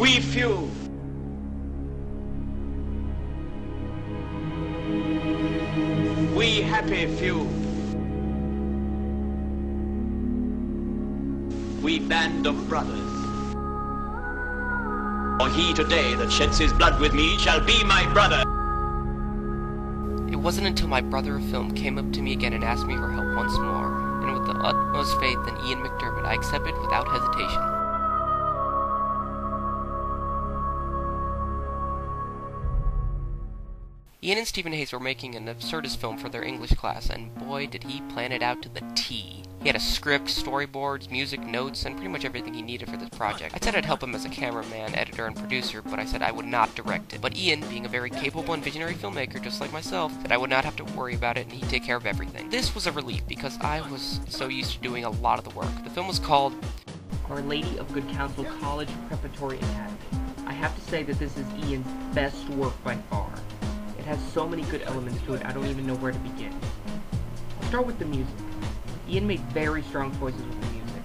We few. We happy few. We band of brothers. For he today that sheds his blood with me shall be my brother. It wasn't until my brother of film came up to me again and asked me for help once more, and with the utmost faith in Ian McDermott, I accepted without hesitation. Ian and Stephen Hayes were making an absurdist film for their English class, and boy did he plan it out to the T. He had a script, storyboards, music, notes, and pretty much everything he needed for this project. I said I'd help him as a cameraman, editor, and producer, but I said I would not direct it. But Ian, being a very capable and visionary filmmaker just like myself, said I would not have to worry about it and he'd take care of everything. This was a relief because I was so used to doing a lot of the work. The film was called Our Lady of Good Counsel College Preparatory Academy. I have to say that this is Ian's best work by far. It has so many good elements to it, I don't even know where to begin. I'll start with the music. Ian made very strong choices with the music.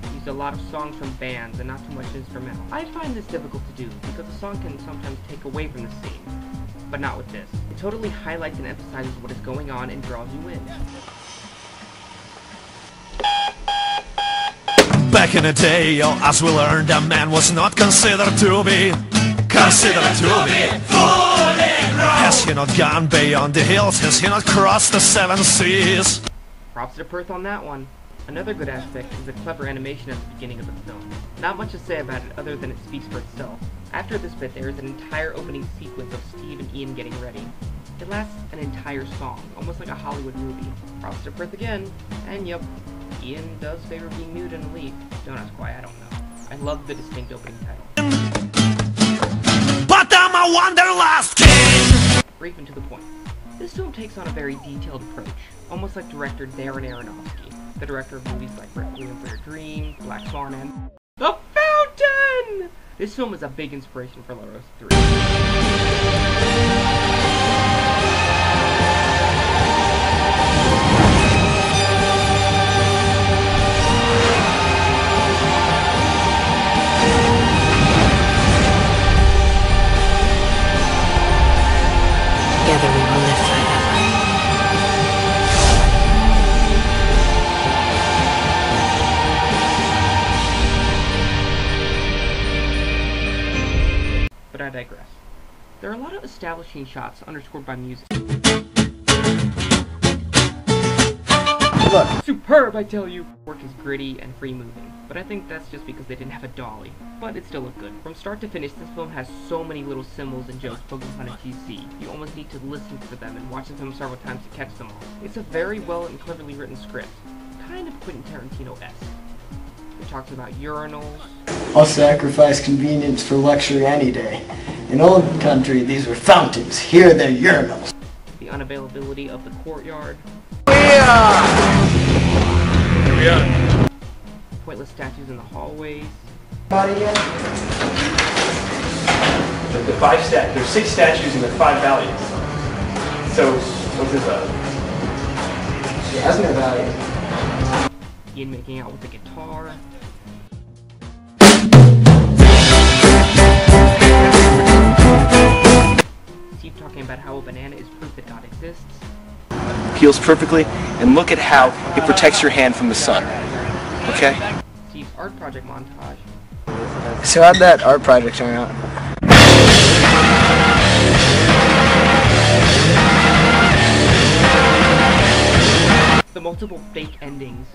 He used a lot of songs from bands and not too much instrumental. I find this difficult to do because a song can sometimes take away from the scene, but not with this. It totally highlights and emphasizes what is going on and draws you in. Back in the day, as we learned, a man was not considered to be Has he not gone beyond the hills? Has he not crossed the 7 seas? Props to Perth on that one. Another good aspect is the clever animation at the beginning of the film. Not much to say about it other than it speaks for itself. After this bit, there is an entire opening sequence of Steve and Ian getting ready. It lasts an entire song, almost like a Hollywood movie. Props to Perth again. And yep, Ian does favor being mute in a lead. Don't ask why, I don't know. I love the distinct opening title. But I'm a wanderlust king! Brief and to the point. This film takes on a very detailed approach, almost like director Darren Aronofsky, the director of movies like Requiem for a Dream, Black Swan, and The Fountain! This film is a big inspiration for La Rosa 3. Together we will live forever. But I digress. There are a lot of establishing shots underscored by music. Look, superb, I tell you! Work is gritty and free-moving, but I think that's just because they didn't have a dolly. But it still looked good. From start to finish, this film has so many little symbols and jokes poking fun at GC. You almost need to listen for them and watch the film several times to catch them all. It's a very well and cleverly written script, kind of Quentin Tarantino-esque. It talks about urinals. I'll sacrifice convenience for luxury any day. In old country, these were fountains. Here they're urinals. The unavailability of the courtyard. Here we are. Pointless statues in the hallways. There's 6 statues in the 5 values. So, what's this about? It has no value. Ian making out with the guitar. Steve talking about how a banana is proof that God exists. Peels perfectly, and look at how it protects your hand from the sun. Okay? Steve's art project montage. So how'd that art project turn out? The multiple fake endings.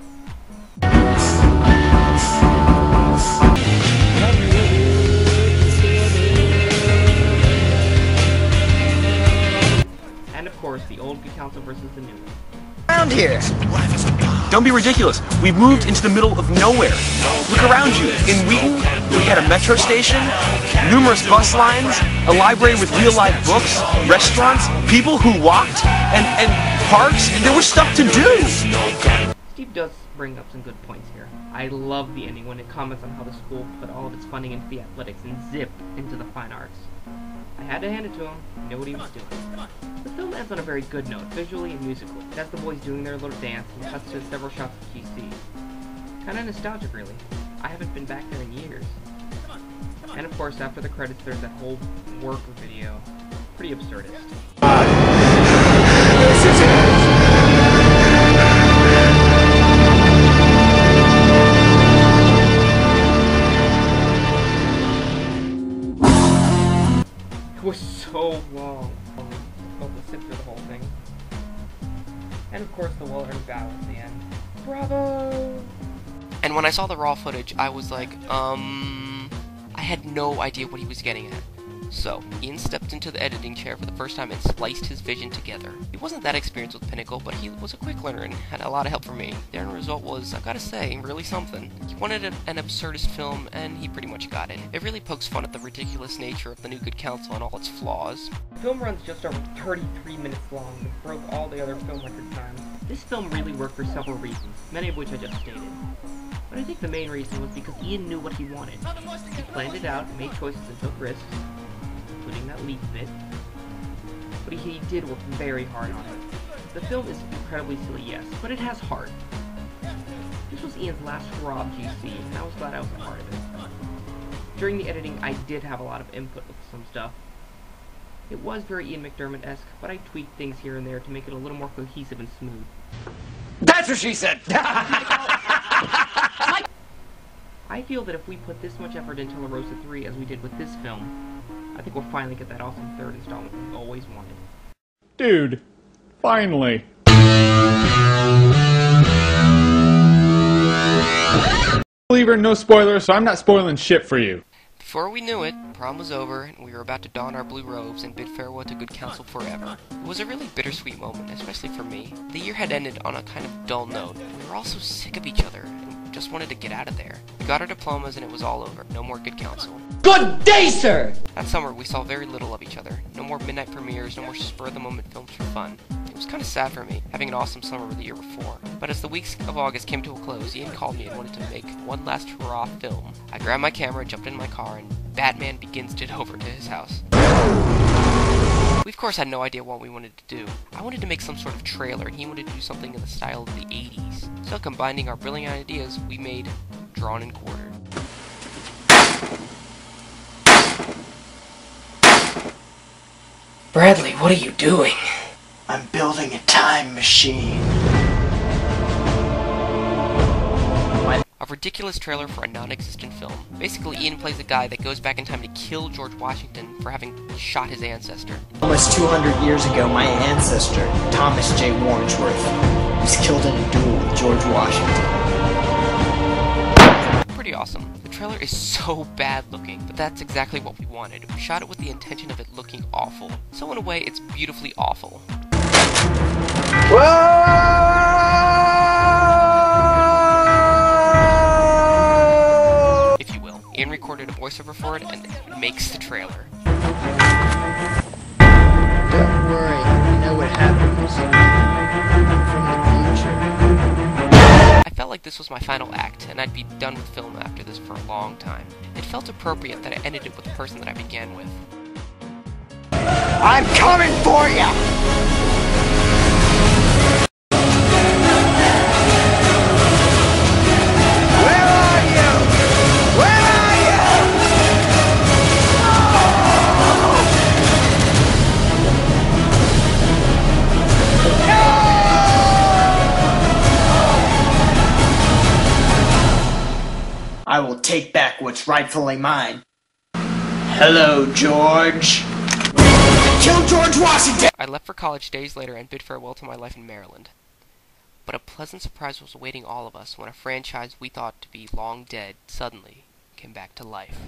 And of course, the old good counsel versus the new one. Around here. Don't be ridiculous. We've moved into the middle of nowhere. Look around you. In Wheaton, we had a metro station, numerous bus lines, a library with real-life books, restaurants, people who walked, and parks, and there was stuff to do. Steve does bring up some good points here. I love the ending when it comments on how the school put all of its funding into the athletics and zipped into the fine arts. I had to hand it to him. He knew what he was doing. The film ends on a very good note, visually and musically. It has the boys doing their little dance and cuts to several shots of GC. Kinda nostalgic, really. I haven't been back there in years. And of course, after the credits, there's that whole work video. Pretty absurdist. This is it! It was so long. Felt to sit through the whole thing. And of course, the well-earned bow at the end. Bravo! And when I saw the raw footage, I was like, I had no idea what he was getting at. So, Ian stepped into the editing chair for the first time and spliced his vision together. He wasn't that experienced with Pinnacle, but he was a quick learner and had a lot of help from me. The end result was, I've gotta say, really something. He wanted an absurdist film, and he pretty much got it. It really pokes fun at the ridiculous nature of the New Good Council and all its flaws. The film runs just over 33 minutes long, and broke all the other film record times. This film really worked for several reasons, many of which I just stated. But I think the main reason was because Ian knew what he wanted. He planned it out, made choices, and took risks, including that leap bit. But he did work very hard on it. The film is incredibly silly, yes, but it has heart. This was Ian's last hurrah of GC, and I was glad I was a part of it. During the editing, I did have a lot of input with some stuff. It was very Ian McDermott-esque, but I tweaked things here and there to make it a little more cohesive and smooth. That's what she said! I feel that if we put this much effort into La Rosa 3 as we did with this film, I think we'll finally get that awesome third installment we always wanted. Dude, finally. Believer, no spoilers, so I'm not spoiling shit for you. Before we knew it, prom was over, and we were about to don our blue robes and bid farewell to good counsel forever. It was a really bittersweet moment, especially for me. The year had ended on a kind of dull note. We were all so sick of each other, and just wanted to get out of there. We got our diplomas and it was all over. No more good counsel. Good day, sir! That summer, we saw very little of each other. No more midnight premieres, no more spur-of-the-moment films for fun. It was kind of sad for me, having an awesome summer the year before. But as the weeks of August came to a close, Ian called me and wanted to make one last hurrah film. I grabbed my camera, jumped in my car, and Batman Begins did over to his house. We of course had no idea what we wanted to do. I wanted to make some sort of trailer, and he wanted to do something in the style of the 80s. So combining our brilliant ideas, we made Drawn and Quartered. Bradley, what are you doing? I'm building a time machine. A ridiculous trailer for a non-existent film. Basically, Ian plays a guy that goes back in time to kill George Washington for having shot his ancestor. Almost 200 years ago, my ancestor, Thomas J. Warnsworth, was killed in a duel with George Washington. Pretty awesome. The trailer is so bad looking, but that's exactly what we wanted. We shot it with the intention of it looking awful. So in a way, it's beautifully awful. If you will. Ian recorded a voiceover for it and makes the trailer. Don't worry, I know what happens. From the future. I felt like this was my final act, and I'd be done with film after this for a long time. It felt appropriate that I ended it with the person that I began with. I'm coming for ya! I will take back what's rightfully mine. Hello, George. Kill George Washington! I left for college days later and bid farewell to my life in Maryland. But a pleasant surprise was awaiting all of us when a franchise we thought to be long dead suddenly came back to life.